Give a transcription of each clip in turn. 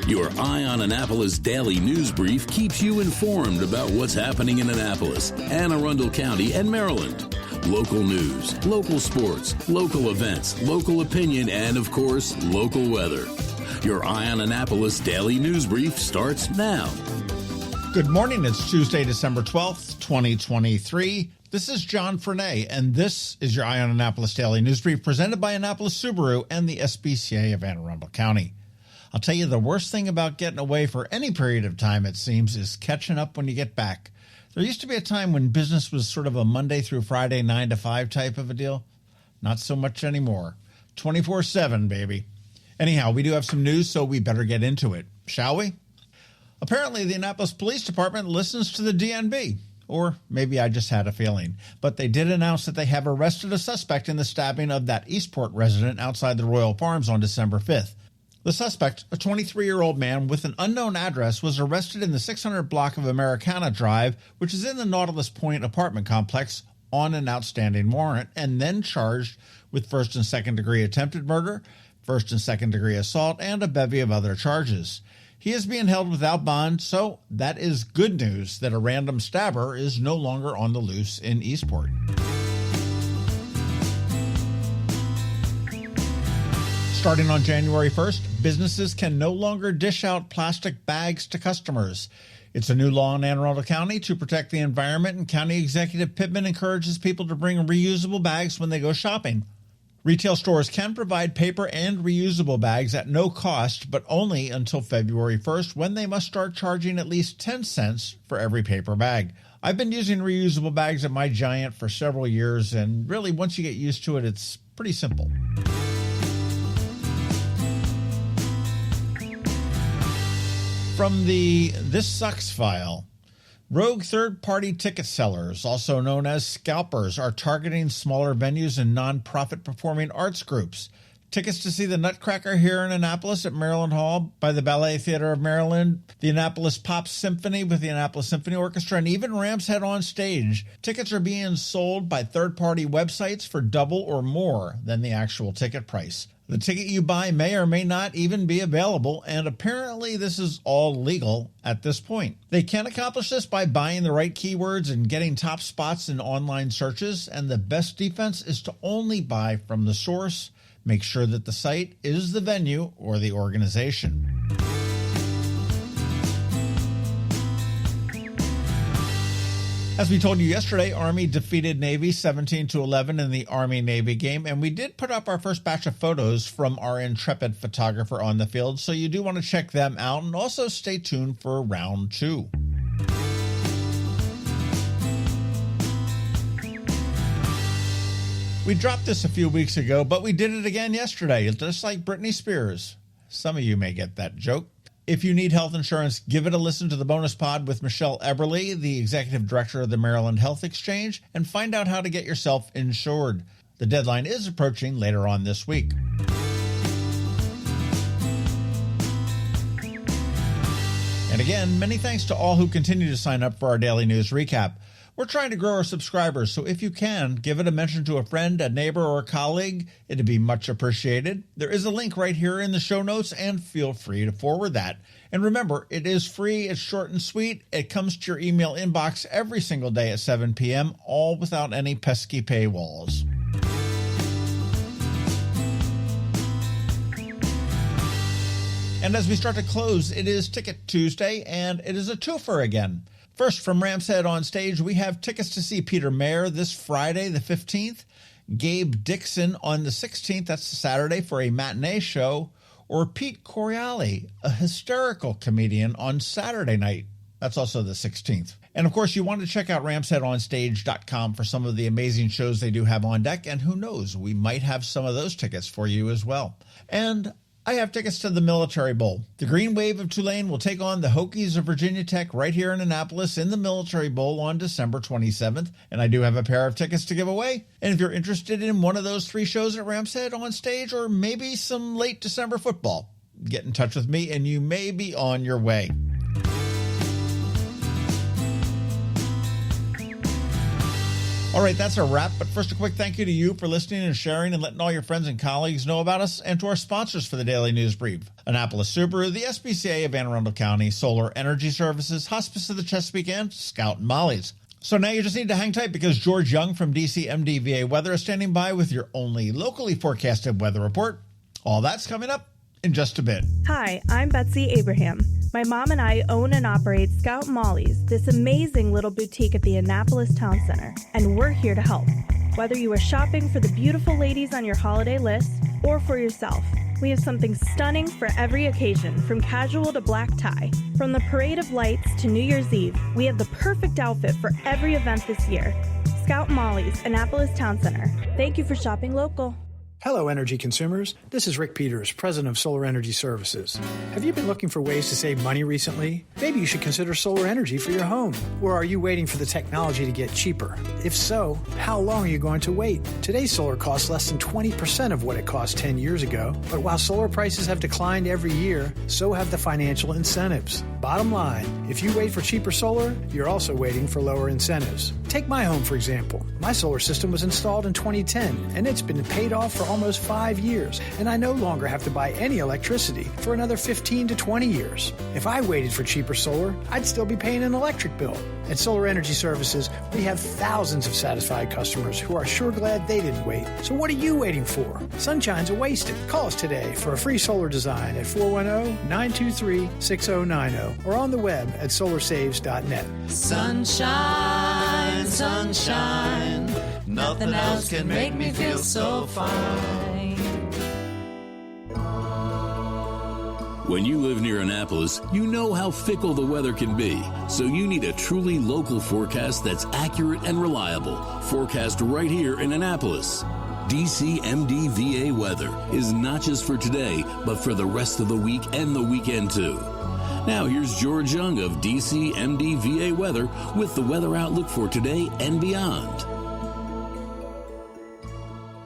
Your Eye on Annapolis daily news brief keeps you informed about what's happening in Annapolis, Anne Arundel County, and Maryland. Local news, local sports, local events, local opinion, and, of course, local weather. Your Eye on Annapolis daily news brief starts now. Good morning. It's Tuesday, December 12th, 2023. This is John Frenaye, and this is your Eye on Annapolis daily news brief presented by Annapolis Subaru and the SPCA of Anne Arundel County. I'll tell you, the worst thing about getting away for any period of time, it seems, is catching up when you get back. There used to be a time when business was sort of a Monday through Friday, 9 to 5 type of a deal. Not so much anymore. 24/7, baby. Anyhow, we do have some news, so we better get into it, shall we? Apparently, the Annapolis Police Department listens to the DNB. Or maybe I just had a feeling. But they did announce that they have arrested a suspect in the stabbing of that Eastport resident outside the Royal Farms on December 5th. The suspect, a 23-year-old man with an unknown address, was arrested in the 600 block of Americana Drive, which is in the Nautilus Point apartment complex, on an outstanding warrant, and then charged with first and second degree attempted murder, first and second degree assault, and a bevy of other charges. He is being held without bond, so that is good news that a random stabber is no longer on the loose in Eastport. Starting on January 1st, businesses can no longer dish out plastic bags to customers. It's a new law in Anne Arundel County to protect the environment, and County Executive Pittman encourages people to bring reusable bags when they go shopping. Retail stores can provide paper and reusable bags at no cost, but only until February 1st, when they must start charging at least 10 cents for every paper bag. I've been using reusable bags at my Giant for several years, and really, once you get used to it, it's pretty simple. From the This Sucks file, rogue third-party ticket sellers, also known as scalpers, are targeting smaller venues and non-profit performing arts groups. Tickets to see the Nutcracker here in Annapolis at Maryland Hall by the Ballet Theater of Maryland, the Annapolis Pop Symphony with the Annapolis Symphony Orchestra, and even Ram's Head on Stage. Tickets are being sold by third-party websites for double or more than the actual ticket price. The ticket you buy may or may not even be available, and apparently this is all legal at this point. They can accomplish this by buying the right keywords and getting top spots in online searches, and the best defense is to only buy from the source. Make sure that the site is the venue or the organization. As we told you yesterday, Army defeated Navy 17-11 in the Army-Navy game, and we did put up our first batch of photos from our intrepid photographer on the field, so you do want to check them out, and also stay tuned for round 2. We dropped this a few weeks ago, but we did it again yesterday, just like Britney Spears. Some of you may get that joke. If you need health insurance, give it a listen to the bonus pod with Michelle Eberly, the executive director of the Maryland Health Exchange, and find out how to get yourself insured. The deadline is approaching later on this week. And again, many thanks to all who continue to sign up for our daily news recap. We're trying to grow our subscribers, so if you can, give it a mention to a friend, a neighbor, or a colleague. It'd be much appreciated. There is a link right here in the show notes, and feel free to forward that. And remember, it is free, it's short and sweet. It comes to your email inbox every single day at 7 p.m., all without any pesky paywalls. And as we start to close, it is Ticket Tuesday, and it is a twofer again. First, from Ram's Head on Stage, we have tickets to see Peter Mayer this Friday, the 15th, Gabe Dixon on the 16th, that's the Saturday, for a matinee show, or Pete Correale, a hysterical comedian, on Saturday night. That's also the 16th. And of course, you want to check out ramsheadonstage.com for some of the amazing shows they do have on deck, and who knows, we might have some of those tickets for you as well. And I have tickets to the Military Bowl. The Green Wave of Tulane will take on the Hokies of Virginia Tech right here in Annapolis in the Military Bowl on December 27th, and I do have a pair of tickets to give away. And if you're interested in one of those 3 shows at Ram's Head on Stage, or maybe some late December football, get in touch with me and you may be on your way. All right, that's a wrap. But first, a quick thank you to you for listening and sharing and letting all your friends and colleagues know about us, and to our sponsors for the Daily News Brief: Annapolis Subaru, the SPCA of Anne Arundel County, Solar Energy Services, Hospice of the Chesapeake, and Scout and Molly's. So now you just need to hang tight, because George Young from DCMDVA Weather is standing by with your only locally forecasted weather report. All that's coming up in just a bit. Hi, I'm Betsy Abraham. My mom and I own and operate Scout Molly's, this amazing little boutique at the Annapolis Town Center, and we're here to help. Whether you are shopping for the beautiful ladies on your holiday list or for yourself, we have something stunning for every occasion, from casual to black tie. From the Parade of Lights to New Year's Eve, we have the perfect outfit for every event this year. Scout Molly's, Annapolis Town Center. Thank you for shopping local. Hello, energy consumers. This is Rick Peters, president of Solar Energy Services. Have you been looking for ways to save money recently? Maybe you should consider solar energy for your home. Or are you waiting for the technology to get cheaper? If so, how long are you going to wait? Today's solar costs less than 20% of what it cost 10 years ago. But while solar prices have declined every year, so have the financial incentives. Bottom line, if you wait for cheaper solar, you're also waiting for lower incentives. Take my home, for example. My solar system was installed in 2010, and it's been paid off for almost 5 years, and I no longer have to buy any electricity for another 15 to 20 years. If I waited for cheaper solar, I'd still be paying an electric bill. At Solar Energy Services, we have thousands of satisfied customers who are sure glad they didn't wait. So what are you waiting for? Sunshine's a wasted. Call us today for a free solar design at 410-923-6090 or on the web at solarsaves.net. Sunshine, sunshine, nothing else can make me feel so fine. When you live near Annapolis, you know how fickle the weather can be. So you need a truly local forecast that's accurate and reliable. Forecast right here in Annapolis. DCMDVA Weather is not just for today, but for the rest of the week and the weekend too. Now here's George Young of DCMDVA Weather with the weather outlook for today and beyond.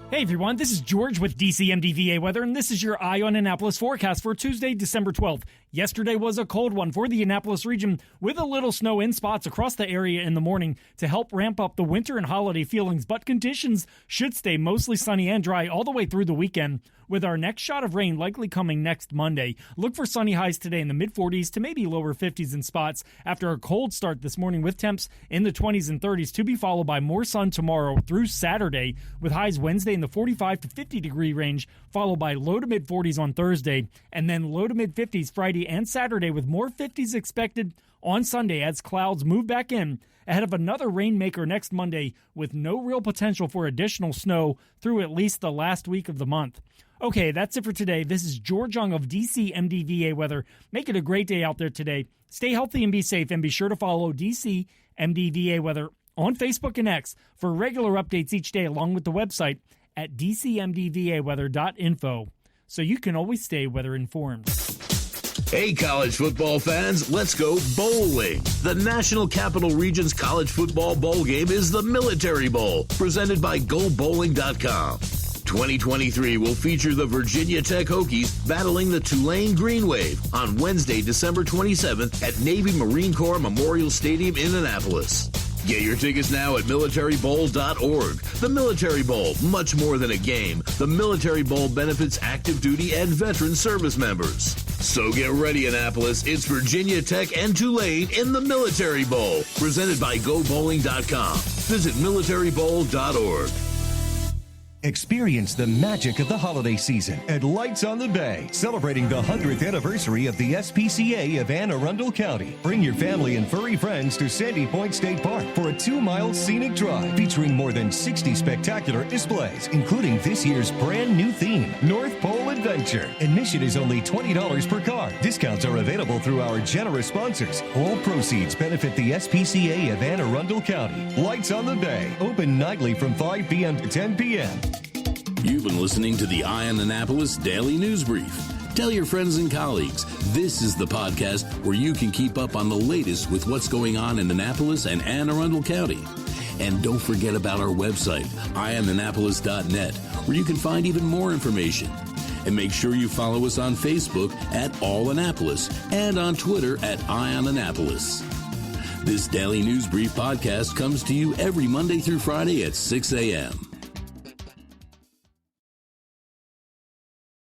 Hey everyone, this is George with DCMDVA Weather, and this is your Eye on Annapolis forecast for Tuesday, December 12th. Yesterday was a cold one for the Annapolis region, with a little snow in spots across the area in the morning to help ramp up the winter and holiday feelings, but conditions should stay mostly sunny and dry all the way through the weekend, with our next shot of rain likely coming next Monday. Look for sunny highs today in the mid-40s to maybe lower 50s in spots after a cold start this morning, with temps in the 20s and 30s to be followed by more sun tomorrow through Saturday, with highs Wednesday in the 45 to 50 degree range, followed by low to mid-40s on Thursday, and then low to mid-50s Friday and Saturday, with more 50s expected on Sunday as clouds move back in ahead of another rainmaker next Monday, with no real potential for additional snow through at least the last week of the month. Okay, that's it for today. This is George Young of DCMDVA Weather. Make it a great day out there today. Stay healthy and be safe, and be sure to follow DCMDVA Weather on Facebook and X for regular updates each day, along with the website at dcmdvaweather.info, so you can always stay weather informed. Hey, college football fans, let's go bowling. The National Capital Region's college football bowl game is the Military Bowl, presented by GoBowling.com. 2023 will feature the Virginia Tech Hokies battling the Tulane Green Wave on Wednesday, December 27th at Navy Marine Corps Memorial Stadium in Annapolis. Get your tickets now at militarybowl.org. The Military Bowl, much more than a game. The Military Bowl benefits active duty and veteran service members. So get ready, Annapolis. It's Virginia Tech and Tulane in the Military Bowl, presented by GoBowling.com. Visit militarybowl.org. Experience the magic of the holiday season at Lights on the Bay, celebrating the 100th anniversary of the SPCA of Anne Arundel County. Bring your family and furry friends to Sandy Point State Park for a 2-mile scenic drive featuring more than 60 spectacular displays, including this year's brand new theme, North Pole Adventure. Admission is only $20 per car. Discounts are available through our generous sponsors. All proceeds benefit the SPCA of Anne Arundel County. Lights on the Bay, open nightly from 5 p.m. to 10 p.m. You've been listening to the Eye on Annapolis Daily News Brief. Tell your friends and colleagues, this is the podcast where you can keep up on the latest with what's going on in Annapolis and Anne Arundel County. And don't forget about our website, eyeonannapolis.net, where you can find even more information. And make sure you follow us on Facebook at All Annapolis and on Twitter at Eye on Annapolis. This Daily News Brief podcast comes to you every Monday through Friday at 6 a.m.